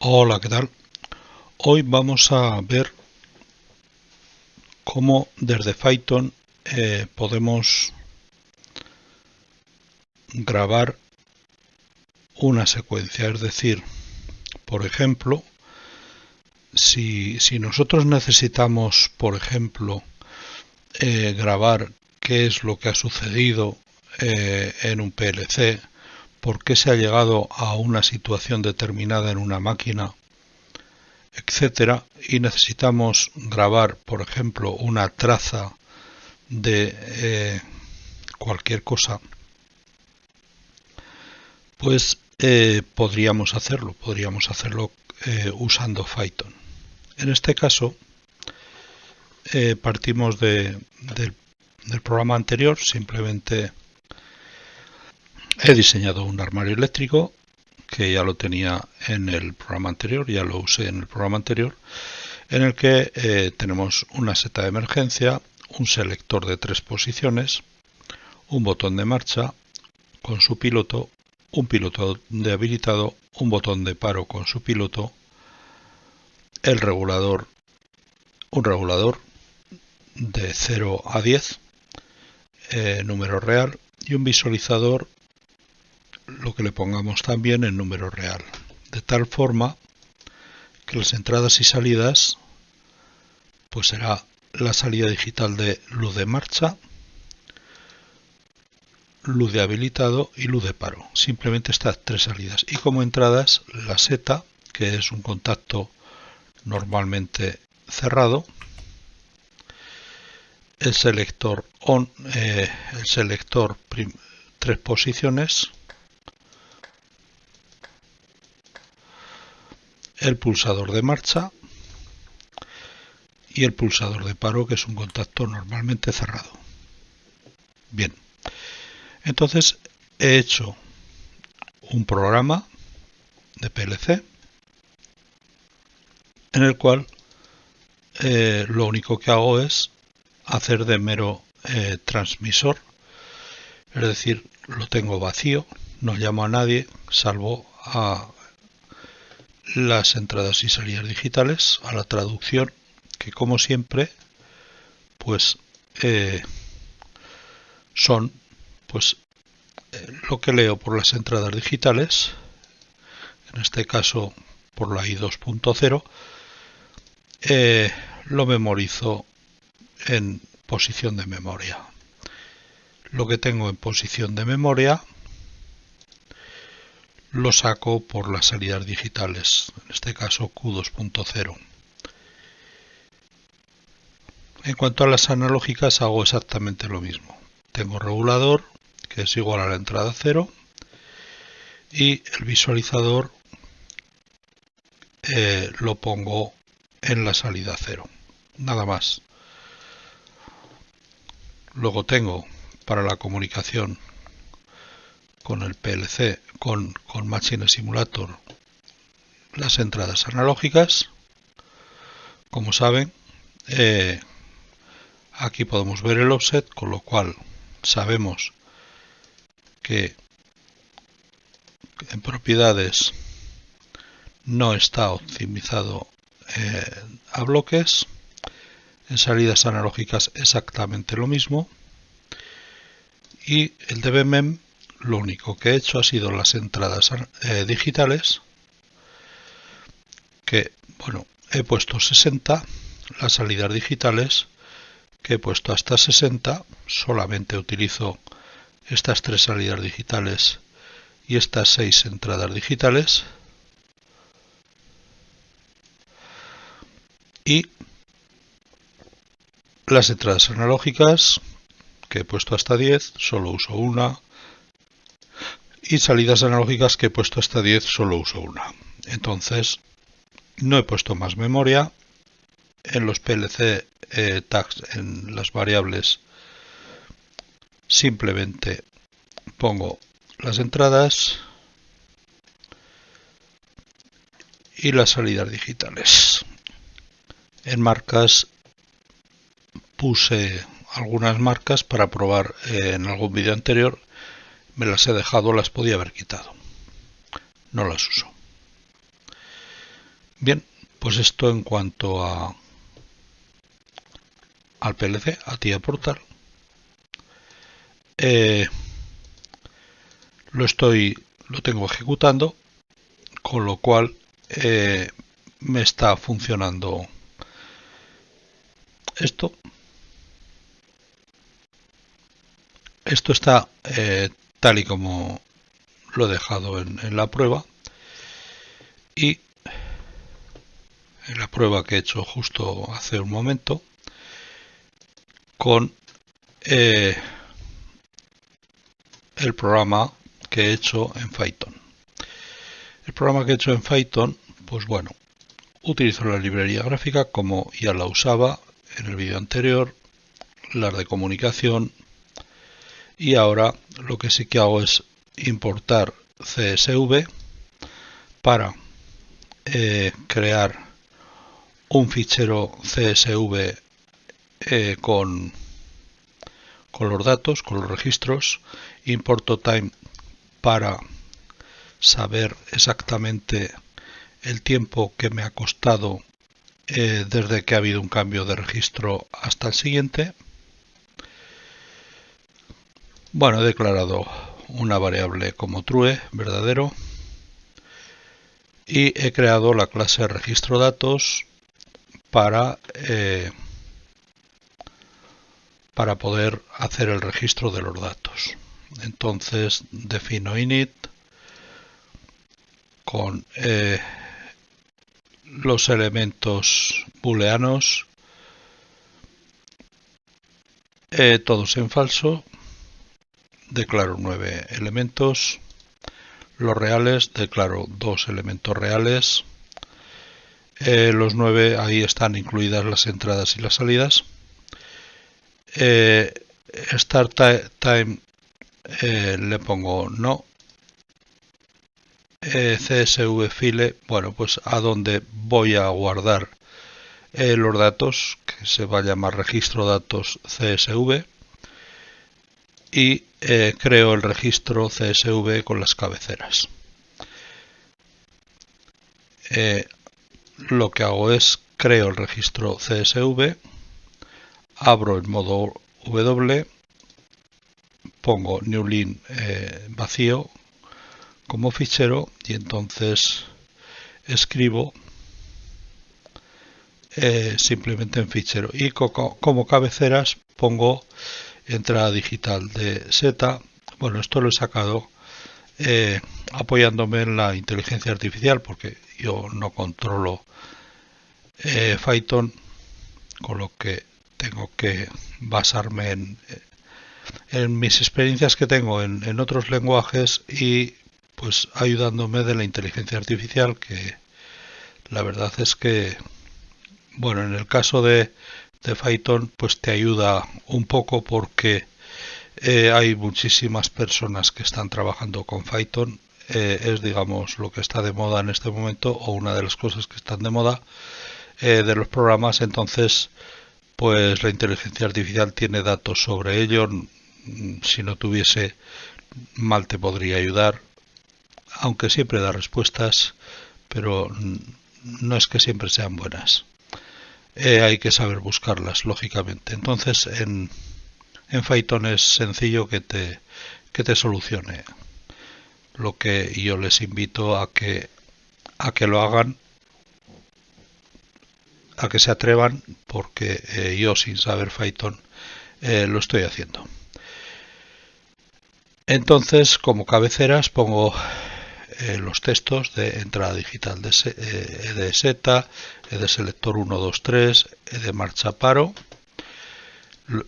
Hola, ¿qué tal? Hoy vamos a ver cómo desde Python podemos grabar una secuencia. Es decir, por ejemplo, si nosotros necesitamos, por ejemplo, grabar qué es lo que ha sucedido en un PLC, por qué se ha llegado a una situación determinada en una máquina, etcétera, y necesitamos grabar, por ejemplo, una traza de cualquier cosa, pues podríamos hacerlo usando Python. En este caso partimos del programa anterior. Simplemente he diseñado un armario eléctrico que ya lo tenía en el programa anterior, ya lo usé en el programa anterior, en el que tenemos una seta de emergencia, un selector de 3 posiciones, un botón de marcha con su piloto, un piloto de habilitado, un botón de paro con su piloto, el regulador, un regulador de 0 a 10, número real, y un visualizador, lo que le pongamos también en número real, de tal forma que las entradas y salidas pues será la salida digital de luz de marcha, luz de habilitado y luz de paro. Simplemente estas 3 salidas. Y como entradas, la seta, que es un contacto normalmente cerrado, el selector on, el selector 3 posiciones, el pulsador de marcha y el pulsador de paro, que es un contacto normalmente cerrado. Bien, entonces he hecho un programa de PLC en el cual lo único que hago es hacer de mero transmisor, es decir, lo tengo vacío, no llamo a nadie salvo a las entradas y salidas digitales, a la traducción, que como siempre pues son pues lo que leo por las entradas digitales, en este caso por la I2.0, lo memorizo en posición de memoria. Lo que tengo en posición de memoria lo saco por las salidas digitales, en este caso Q2.0. En cuanto a las analógicas, hago exactamente lo mismo. Tengo regulador, que es igual a la entrada 0, y el visualizador lo pongo en la salida 0. Nada más. Luego tengo para la comunicación con el PLC, con Machine Simulator, las entradas analógicas. Como saben, aquí podemos ver el offset, con lo cual sabemos que en propiedades no está optimizado a bloques. En salidas analógicas exactamente lo mismo. Y el DBMEM, lo único que he hecho ha sido las entradas digitales, que bueno, he puesto 60, las salidas digitales que he puesto hasta 60, solamente utilizo estas 3 salidas digitales y estas 6 entradas digitales, y las entradas analógicas que he puesto hasta 10, solo uso una, y salidas analógicas que he puesto hasta 10, solo uso una. Entonces no he puesto más memoria. En los PLC tags, en las variables, simplemente pongo las entradas y las salidas digitales. En marcas puse algunas marcas para probar en algún vídeo anterior, me las he dejado, las podía haber quitado, no las uso. Bien, pues esto en cuanto al PLC, a TIA Portal. Lo tengo ejecutando, con lo cual me está funcionando esto. Esto está tal y como lo he dejado en la prueba, y en la prueba que he hecho justo hace un momento con el programa que he hecho en Python. El programa que he hecho en Python, pues bueno, utilizo la librería gráfica como ya la usaba en el vídeo anterior, las de comunicación, y ahora lo que sí que hago es importar CSV para crear un fichero CSV con los datos, con los registros. Importo time para saber exactamente el tiempo que me ha costado desde que ha habido un cambio de registro hasta el siguiente. Bueno, he declarado una variable como true, verdadero, y he creado la clase registro datos para poder hacer el registro de los datos. Entonces defino init con los elementos booleanos, todos en falso. Declaro 9 elementos. Los reales, declaro 2 elementos reales. Los 9, ahí están incluidas las entradas y las salidas. Start time le pongo no. CSV file, bueno, pues a donde voy a guardar los datos, que se va a llamar registro datos CSV, y creo el registro CSV con las cabeceras. Lo que hago es creo el registro CSV, abro en modo W, pongo newline vacío como fichero, y entonces escribo simplemente en fichero, y como cabeceras pongo entrada digital de Z. Bueno, esto lo he sacado apoyándome en la inteligencia artificial, porque yo no controlo Python, con lo que tengo que basarme en mis experiencias que tengo en otros lenguajes, y pues ayudándome de la inteligencia artificial, que la verdad es que, bueno, en el caso de Python, pues te ayuda un poco, porque hay muchísimas personas que están trabajando con Python. Es, digamos, lo que está de moda en este momento, o una de las cosas que están de moda de los programas. Entonces, pues la inteligencia artificial tiene datos sobre ello. Si no tuviese, mal te podría ayudar, aunque siempre da respuestas, pero no es que siempre sean buenas. Hay que saber buscarlas, lógicamente. Entonces, en Python es sencillo que te solucione. Lo que yo les invito a que lo hagan, a que se atrevan, porque yo, sin saber Python, lo estoy haciendo. Entonces, como cabeceras pongo los textos de entrada digital de Z, de selector 1, 2, 3, de marcha paro,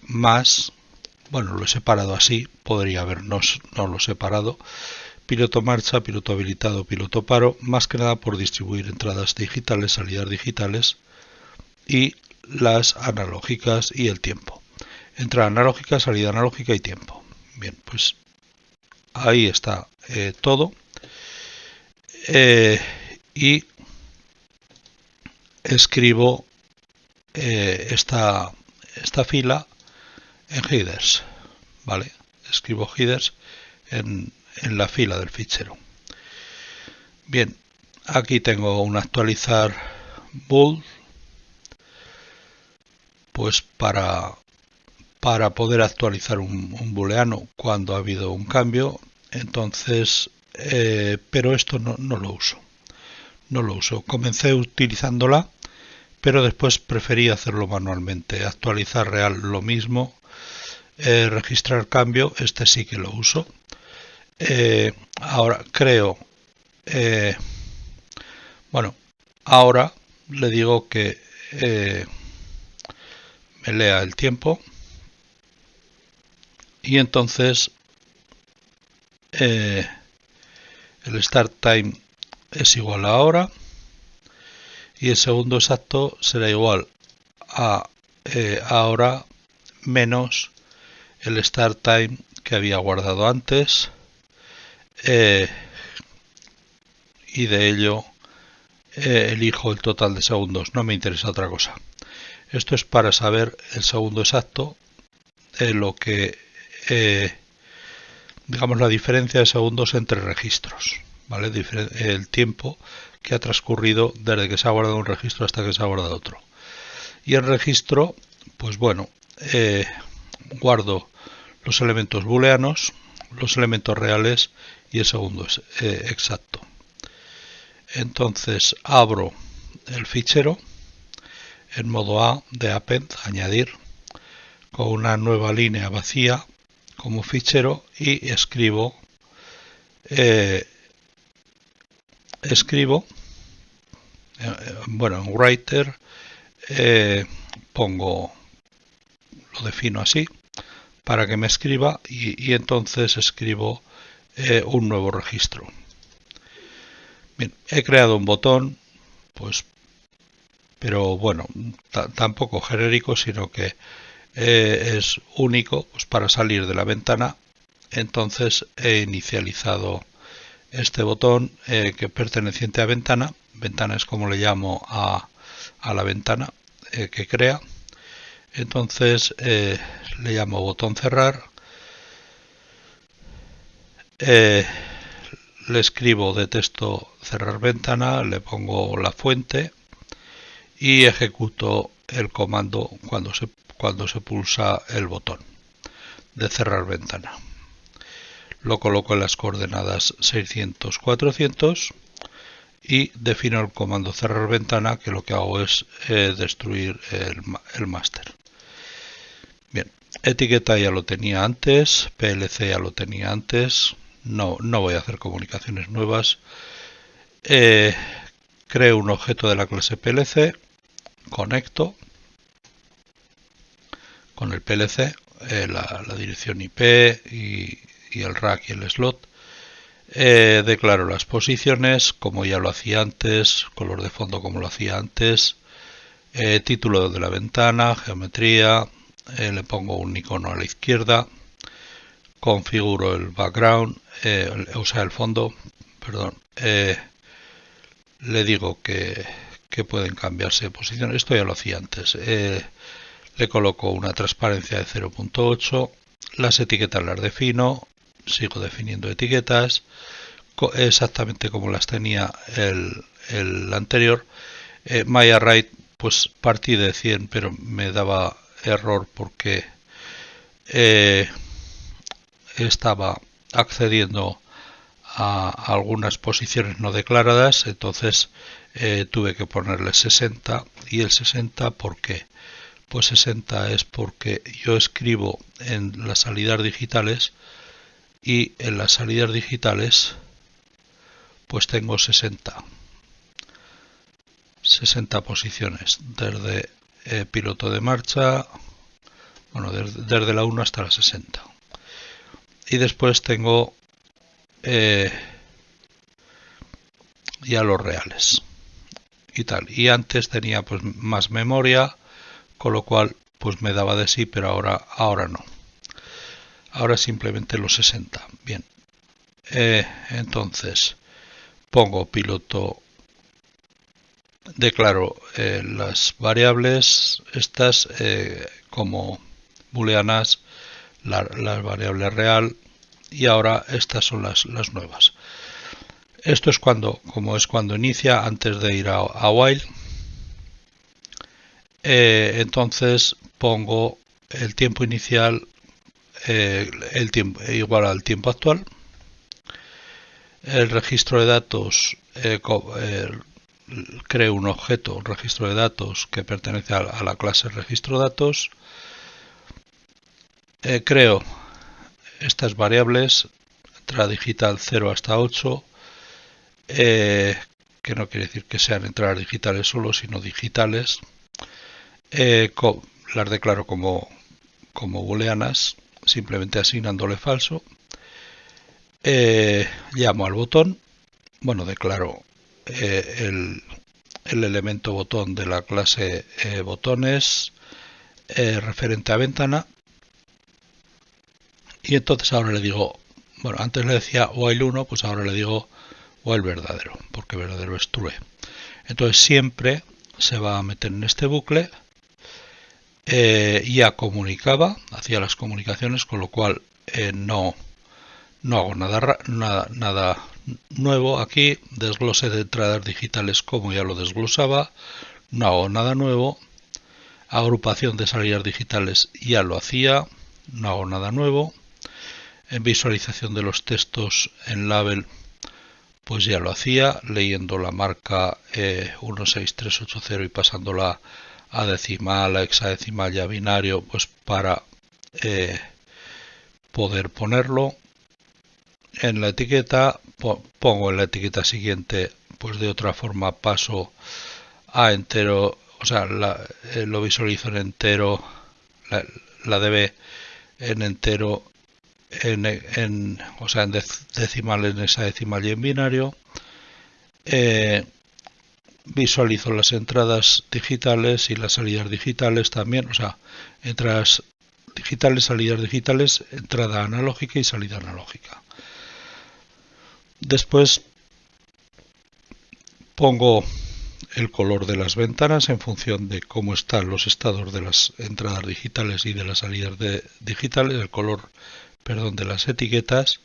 más, bueno, lo he separado así, podría haber no lo he separado, piloto marcha, piloto habilitado, piloto paro, más que nada por distribuir entradas digitales, salidas digitales, y las analógicas y el tiempo. Entrada analógica, salida analógica y tiempo. Bien, pues ahí está todo. Y escribo esta fila en headers, ¿vale? Escribo headers en la fila del fichero. Bien, aquí tengo un actualizar bool, pues para poder actualizar un booleano cuando ha habido un cambio. Entonces, pero esto no lo uso. No lo uso. Comencé utilizándola, pero después preferí hacerlo manualmente. Actualizar real lo mismo. Registrar cambio, este sí que lo uso. Ahora creo, bueno, ahora le digo que me lea el tiempo y entonces el start time es igual a hora y el segundo exacto será igual a ahora menos el start time que había guardado antes, y de ello elijo el total de segundos, no me interesa otra cosa. Esto es para saber el segundo exacto, lo que digamos la diferencia de segundos entre registros, ¿vale? El tiempo que ha transcurrido desde que se ha guardado un registro hasta que se ha guardado otro. Y el registro, pues bueno, guardo los elementos booleanos, los elementos reales y el segundo es exacto. Entonces abro el fichero en modo A de append, añadir, con una nueva línea vacía como fichero y escribo bueno, en Writer pongo, lo defino así para que me escriba y entonces escribo un nuevo registro. Bien, he creado un botón, pues, pero bueno, tampoco genérico, sino que es único, pues, para salir de la ventana. Entonces he inicializado este botón que es perteneciente a ventana. Ventana es como le llamo a la ventana que crea. Entonces le llamo botón cerrar. Le escribo de texto cerrar ventana, le pongo la fuente y ejecuto el comando cuando se pulsa el botón de cerrar ventana. Lo coloco en las coordenadas 600-400 y defino el comando cerrar ventana, que lo que hago es destruir el máster. Bien, etiqueta ya lo tenía antes, PLC ya lo tenía antes, no voy a hacer comunicaciones nuevas. Creo un objeto de la clase PLC, conecto con el PLC la dirección IP y el rack y el slot. Declaro las posiciones como ya lo hacía antes, color de fondo como lo hacía antes, título de la ventana, geometría, le pongo un icono a la izquierda, configuro el background, o sea el fondo, perdón, le digo que pueden cambiarse de posición, esto ya lo hacía antes, le coloco una transparencia de 0.8, las etiquetas las defino, sigo definiendo etiquetas exactamente como las tenía el anterior. MyArray, pues partí de 100, pero me daba error porque estaba accediendo a algunas posiciones no declaradas, entonces tuve que ponerle 60. Y el 60, ¿por qué? Pues 60 es porque yo escribo en las salidas digitales y en las salidas digitales pues tengo 60 posiciones desde piloto de marcha, bueno, desde la 1 hasta la 60. Y después tengo ya los reales y tal. Y antes tenía pues más memoria, con lo cual pues me daba de sí, pero ahora no. Ahora simplemente los 60. Bien. Entonces pongo piloto, declaro las variables estas como booleanas, las variables real, y ahora estas son las nuevas. Esto es cuando inicia, antes de ir a while. Entonces pongo el tiempo inicial, el tiempo igual al tiempo actual. El registro de datos, creo un objeto, un registro de datos que pertenece a la clase registro datos. Creo estas variables, entrada digital 0 hasta 8, que no quiere decir que sean entradas digitales solo, sino digitales. Las declaro como booleanas, simplemente asignándole falso. Llamo al botón, bueno, declaro el elemento botón de la clase botones referente a ventana, y entonces ahora le digo, bueno, antes le decía while 1, pues ahora le digo while verdadero, porque verdadero es true. Entonces siempre se va a meter en este bucle. Ya comunicaba, hacía las comunicaciones, con lo cual no hago nada nuevo aquí. Desglose de entradas digitales como ya lo desglosaba, no hago nada nuevo. Agrupación de salidas digitales ya lo hacía, no hago nada nuevo. En visualización de los textos en label, pues ya lo hacía, leyendo la marca 16380 y pasándola a decimal, a hexadecimal y a binario, pues para poder ponerlo. En la etiqueta pongo en la etiqueta siguiente, pues de otra forma paso a entero, o sea, lo visualizo en entero, la db en entero, o sea, en decimal, en hexadecimal y en binario. Visualizo las entradas digitales y las salidas digitales también, o sea, entradas digitales, salidas digitales, entrada analógica y salida analógica. Después pongo el color de las ventanas en función de cómo están los estados de las entradas digitales y de las salidas digitales, el color, perdón, de las etiquetas.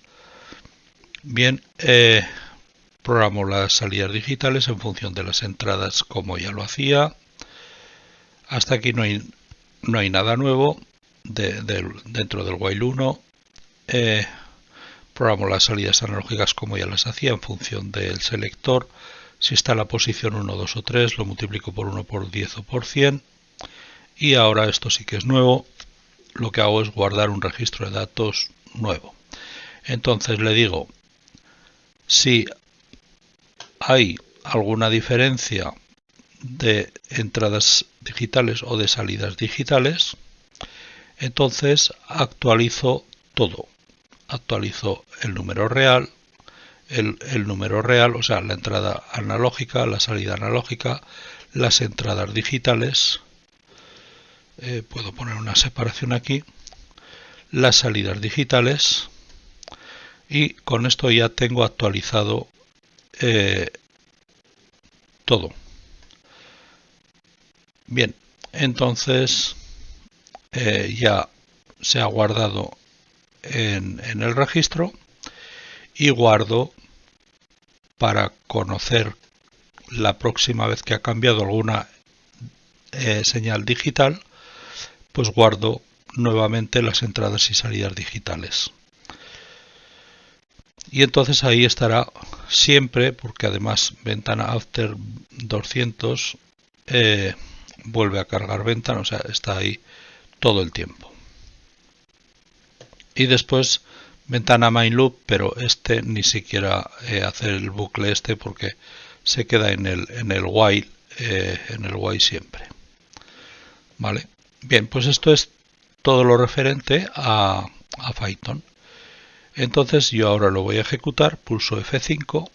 Bien, programo las salidas digitales en función de las entradas como ya lo hacía. Hasta aquí no hay nada nuevo dentro del while 1. Programo las salidas analógicas como ya las hacía en función del selector. Si está en la posición 1, 2 o 3, lo multiplico por 1, por 10 o por 100. Y ahora esto sí que es nuevo. Lo que hago es guardar un registro de datos nuevo. Entonces le digo, si hay alguna diferencia de entradas digitales o de salidas digitales, entonces actualizo todo. Actualizo el número real, el número real, o sea, la entrada analógica, la salida analógica, las entradas digitales. Puedo poner una separación aquí, las salidas digitales, y con esto ya tengo actualizado todo. Bien, entonces ya se ha guardado en el registro, y guardo para conocer la próxima vez que ha cambiado alguna señal digital, pues guardo nuevamente las entradas y salidas digitales. Y entonces ahí estará siempre, porque además ventana after 200 vuelve a cargar ventana, o sea, está ahí todo el tiempo. Y después ventana main loop, pero este ni siquiera hacer el bucle este, porque se queda en el while, siempre. Vale. Bien, pues esto es todo lo referente a Python. Entonces yo ahora lo voy a ejecutar, pulso F5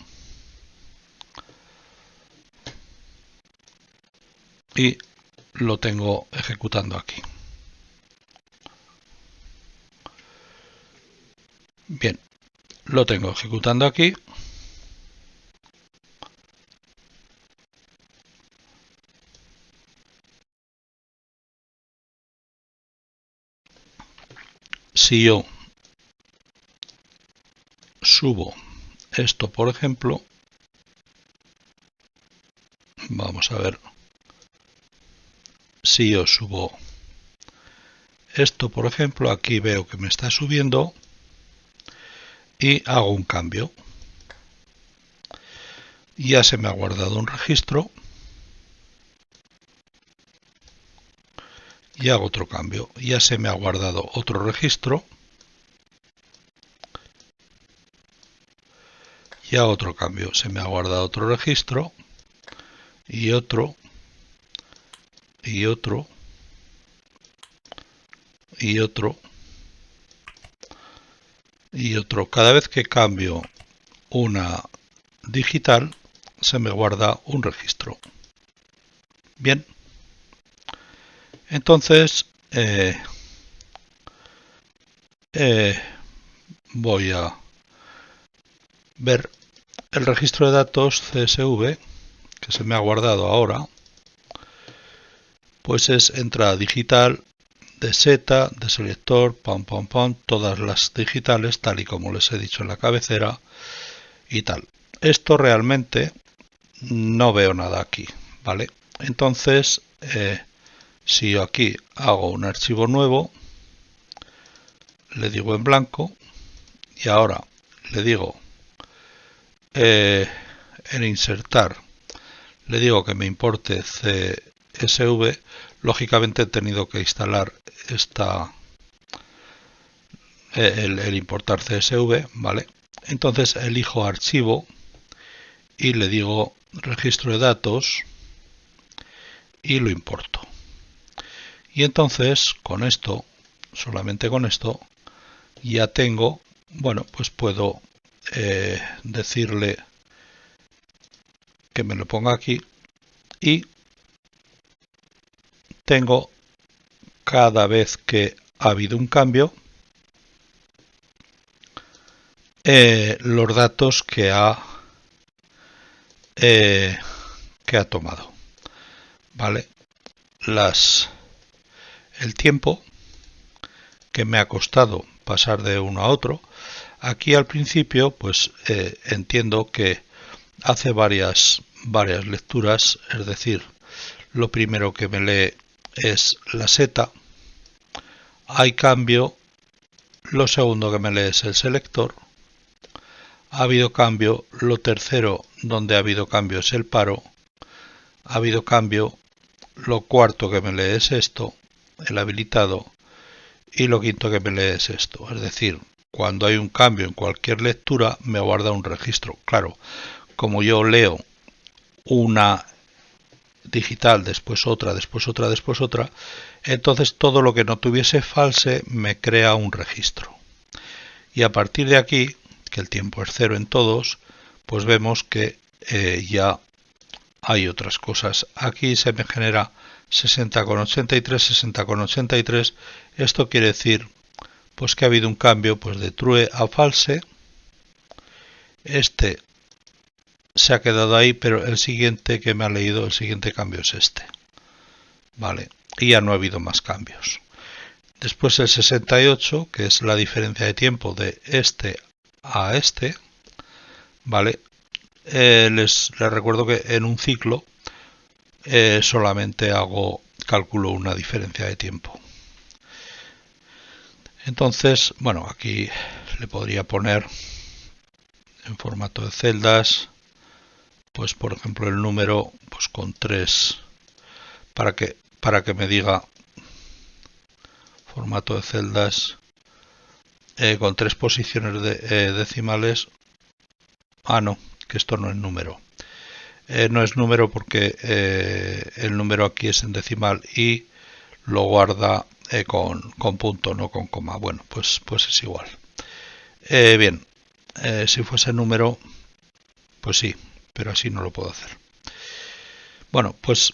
y lo tengo ejecutando aquí. Bien, lo tengo ejecutando aquí. Si yo subo esto, por ejemplo, vamos a ver si yo subo esto, por ejemplo, aquí veo que me está subiendo y hago un cambio. Ya se me ha guardado un registro y hago otro cambio. Ya se me ha guardado otro registro y hago otro cambio. Se me ha guardado otro registro y otro y otro y otro y otro. Cada vez que cambio una digital se me guarda un registro. Bien, entonces voy a ver el registro de datos CSV que se me ha guardado ahora. Pues es entrada digital de seta, de selector, todas las digitales tal y como les he dicho en la cabecera y tal. Esto realmente no veo nada aquí, ¿vale? Entonces, si yo aquí hago un archivo nuevo, le digo en blanco y ahora le digo en insertar, le digo que me importe CSV, lógicamente he tenido que instalar el importar CSV, ¿vale? Entonces elijo archivo y le digo registro de datos y lo importo. Y entonces con esto, solamente con esto, ya tengo, bueno, pues puedo decirle que me lo ponga aquí y tengo cada vez que ha habido un cambio los datos que ha tomado, ¿vale? El tiempo que me ha costado pasar de uno a otro. Aquí al principio pues entiendo que hace varias lecturas, es decir, lo primero que me lee es la seta, hay cambio, lo segundo que me lee es el selector, ha habido cambio, lo tercero donde ha habido cambio es el paro, ha habido cambio, lo cuarto que me lee es esto, el habilitado, y lo quinto que me lee es esto. Es decir, cuando hay un cambio en cualquier lectura me guarda un registro. Claro, como yo leo una digital, después otra, después otra, después otra, entonces todo lo que no tuviese false me crea un registro. Y a partir de aquí, que el tiempo es cero en todos, pues vemos que ya hay otras cosas. Aquí se me genera 60,83, 60,83. Esto quiere decir pues que ha habido un cambio pues de true a false. Este se ha quedado ahí, pero el siguiente que me ha leído, el siguiente cambio es este. Vale, y ya no ha habido más cambios. Después el 68, que es la diferencia de tiempo de este a este. Vale, les recuerdo que en un ciclo solamente calculo una diferencia de tiempo. Entonces, bueno, aquí le podría poner en formato de celdas, pues por ejemplo el número pues con 3 para que me diga formato de celdas con 3 posiciones decimales. Ah, no, que esto no es número. No es número porque el número aquí es en decimal y lo guarda con punto, no con coma. Bueno, pues es igual. Bien, si fuese número, pues sí, pero así no lo puedo hacer. Bueno, pues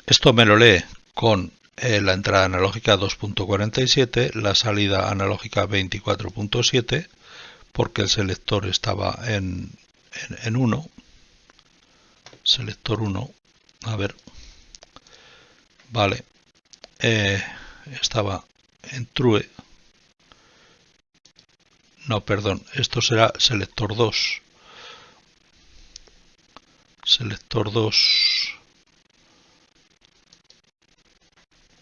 esto me lo lee con la entrada analógica 2.47, la salida analógica 24.7, porque el selector estaba en 1. Selector 1, a ver, vale, estaba en true, no, perdón, esto será selector 2. Selector 2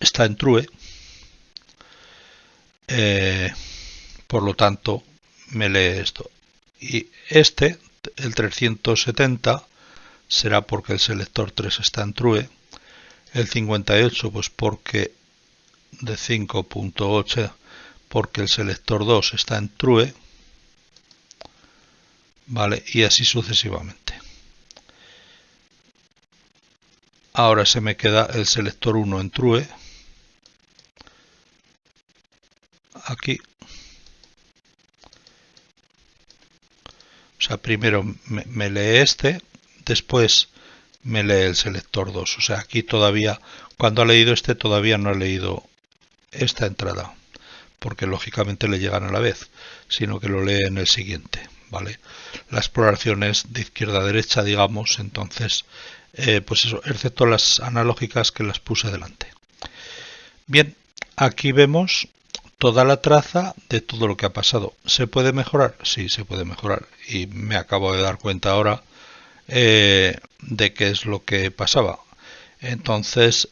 está en true, por lo tanto me lee esto. Y este, el 370, será porque el selector 3 está en true. El 58, pues porque de 5.8, porque el selector 2 está en true, ¿vale? Y así sucesivamente. Ahora se me queda el selector 1 en true. Aquí. O sea, primero me lee este, después me lee el selector 2. O sea, aquí todavía, cuando ha leído este, todavía no ha leído esta entrada, porque lógicamente le llegan a la vez, sino que lo lee en el siguiente, ¿vale? La exploración es de izquierda a derecha, digamos, entonces, pues eso, excepto las analógicas que las puse delante. Bien, aquí vemos toda la traza de todo lo que ha pasado. ¿Se puede mejorar? Sí, se puede mejorar. Y me acabo de dar cuenta ahora de qué es lo que pasaba. Entonces,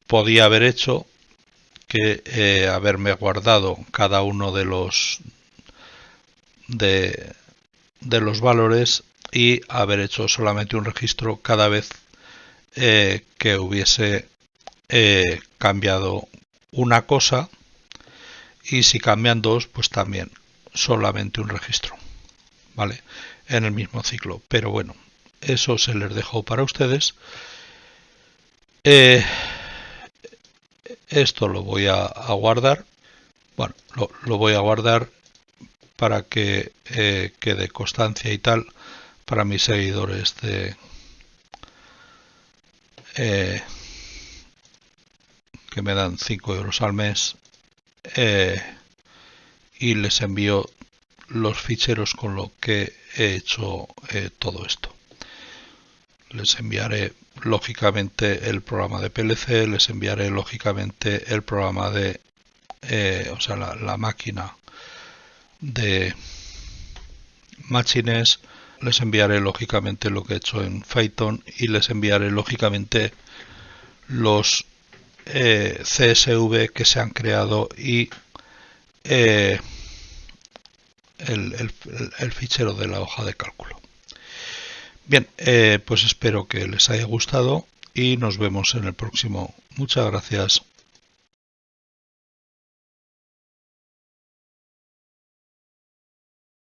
podía haber hecho que haberme guardado cada uno de los valores y haber hecho solamente un registro cada vez que hubiese cambiado una cosa, y si cambian dos, pues también solamente un registro, ¿vale? En el mismo ciclo. Pero bueno, eso se les dejo para ustedes. Esto lo voy a guardar. Bueno, lo voy a guardar para que quede constancia y tal para mis seguidores de que me dan 5 euros al mes, y les envío los ficheros con lo que he hecho todo esto. Les enviaré lógicamente el programa de PLC, les enviaré lógicamente el programa de o sea, la máquina de Machines, les enviaré lógicamente lo que he hecho en Python y les enviaré lógicamente los CSV que se han creado y el fichero de la hoja de cálculo. Bien, pues espero que les haya gustado y nos vemos en el próximo. Muchas gracias.